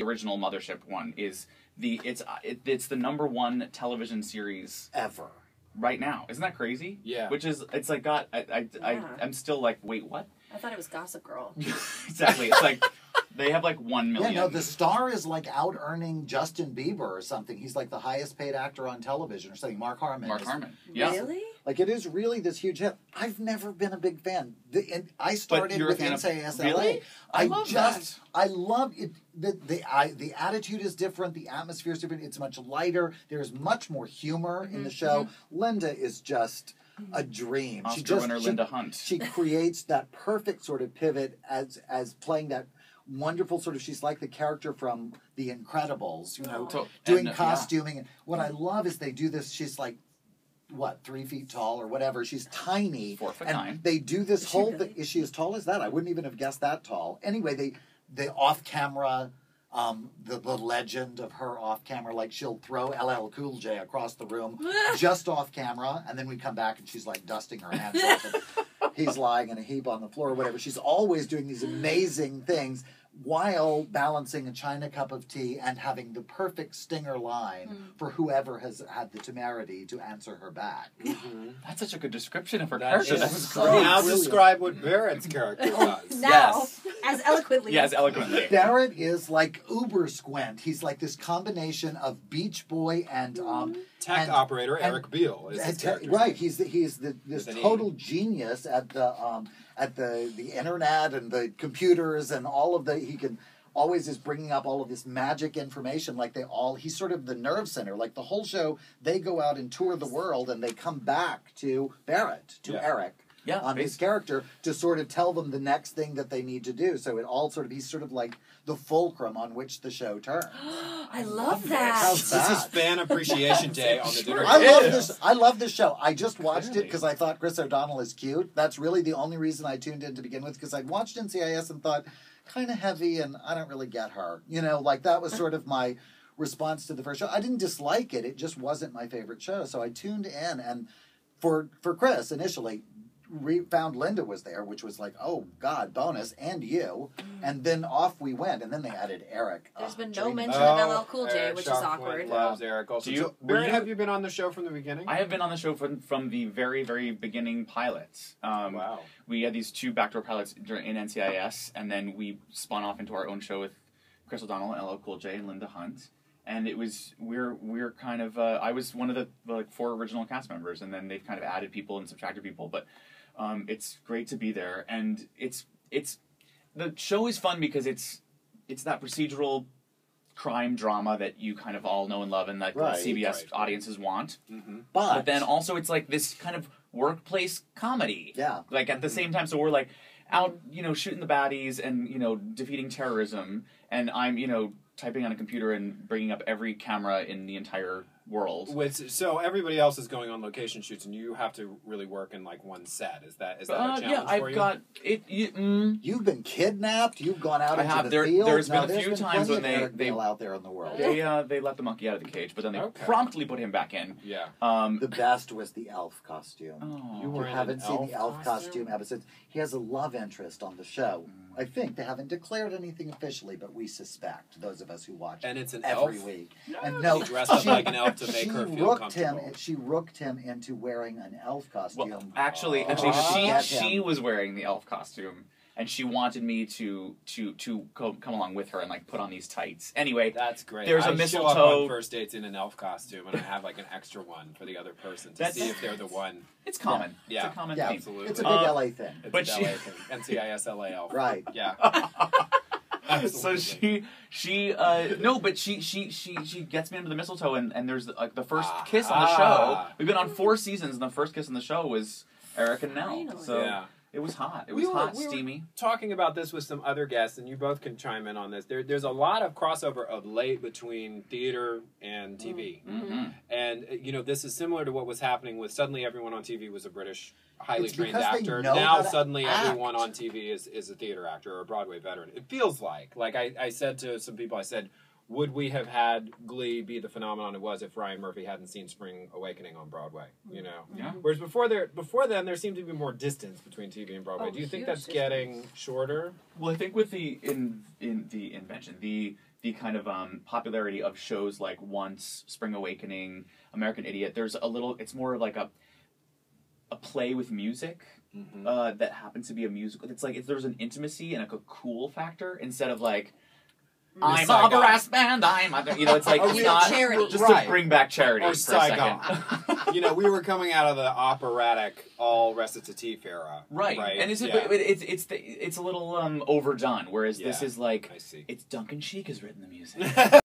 original Mothership one is it's the #1 television series ever right now. Isn't that crazy? Yeah. Which is it's like I'm still like, wait, what? I thought it was Gossip Girl. Exactly. It's like they have like 1 million. Yeah, no, the star is like out earning Justin Bieber or something. He's like the highest paid actor on television or something. Mark Harmon. Yeah. Really? Like, it is really this huge hit. I've never been a big fan. I started with Ncis. Really? I love that. I love it. The attitude is different. The atmosphere is different. It's much lighter. There's much more humor in the show. Linda is just a dream. Oscar winner Linda Hunt. She creates that perfect sort of pivot as playing that wonderful sort of, she's like the character from The Incredibles, you know, doing costuming. And what I love is they do this, she's like, what, 3 feet tall or whatever. She's tiny. 4'9". They do this whole thing. Is she as tall as that? I wouldn't even have guessed that tall. Anyway, they off camera, the legend of her off camera, like she'll throw LL Cool J across the room just off camera, and then we come back and she's like dusting her hands off and he's lying in a heap on the floor or whatever. She's always doing these amazing things while balancing a China cup of tea and having the perfect stinger line for whoever has had the temerity to answer her back. That's such a good description of her character. That was so great. Now describe what Barrett's character does. Now, as eloquently. Yes, eloquently. Barrett is like uber squint. He's like this combination of Beach Boy and tech operator Eric Beale is his character. Right, he's this total genius at the internet and the computers and all of he can always is bringing up all of this magic information. Like he's sort of the nerve center. Like the whole show, they go out and tour the world and they come back to Barrett, to Eric. His character, to sort of tell them the next thing that they need to do. So he's sort of like the fulcrum on which the show turns. I love that. How's that? This is Fan Appreciation Day on the dinner I love this show. I just watched it because I thought Chris O'Donnell is cute. That's really the only reason I tuned in to begin with, because I'd watched NCIS and thought, kind of heavy and I don't really get her. You know, like that was sort of my response to the first show. I didn't dislike it. It just wasn't my favorite show. So I tuned in, and for Chris initially, found Linda was there, which was like, oh God, bonus, and you, and then off we went, and then they added Eric. There's been no mention of LL Cool J, which is awkward. QUINN loves Eric also. Barrett, have you been on the show from the beginning? I have been on the show from the very, very beginning pilots. Wow. We had these 2 backdoor pilots in NCIS, and then we spun off into our own show with Chris O'Donnell, LL Cool J, and Linda Hunt. And it was we're kind of I was one of the 4 original cast members, and then they've kind of added people and subtracted people, but it's great to be there, and it's the show is fun because it's that procedural crime drama that you kind of all know and love, and that CBS audiences want. But then also it's like this kind of workplace comedy. Yeah. Like at the same time, so we're like out, shooting the baddies and defeating terrorism, and I'm typing on a computer and bringing up every camera in the entire world. So everybody else is going on location shoots, and you have to really work in like one set. Is that a challenge for you? Yeah, I've got it. You've been kidnapped. You've gone out into the field. There's been a few times when they out there in the world. They let the monkey out of the cage, but then they promptly put him back in. Yeah. The best was the elf costume. Oh, you haven't seen the elf costume episodes. He has a love interest on the show. I think they haven't declared anything officially, but we suspect, those of us who watch and it's an every elf? Week. No. And no, he dressed up like an elf to make her feel comfortable. She rooked him into wearing an elf costume. Well, actually, she was wearing the elf costume, and she wanted me to come along with her and like put on these tights. Anyway, that's great. There's a mistletoe. Show up on first dates in an elf costume, and I have like an extra one for the other person to see if they're the one. It's common. Yeah. It's a common thing. Absolutely. It's a big LA thing. It's a LA thing. NCIS LA elf. Right. Yeah. So she gets me into the mistletoe, and there's like the first kiss on the show. We've been on 4 seasons, and the first kiss on the show was Eric and Nell. So it was hot. It was steamy. We were talking about this with some other guests, and you both can chime in on this. There's a lot of crossover of late between theater and TV. And, this is similar to what was happening with suddenly everyone on TV was a British highly trained actor. Now suddenly everyone on TV is a theater actor or a Broadway veteran. It feels like I said to some people, I said, would we have had Glee be the phenomenon it was if Ryan Murphy hadn't seen Spring Awakening on Broadway? Yeah. Whereas before then, there seemed to be more distance between TV and Broadway. Do you think that's getting shorter? Well, I think with the invention, the the kind of popularity of shows like Once, Spring Awakening, American Idiot. There's a little. It's more like a play with music that happens to be a musical. It's like there's an intimacy and like a cool factor instead of like. I'm a brass band. It's like it's not charity. Just to bring back charity or for a second. We were coming out of the operatic, all recitative era, right? And it's a little overdone. Whereas this is like it's Duncan Sheik has written the music.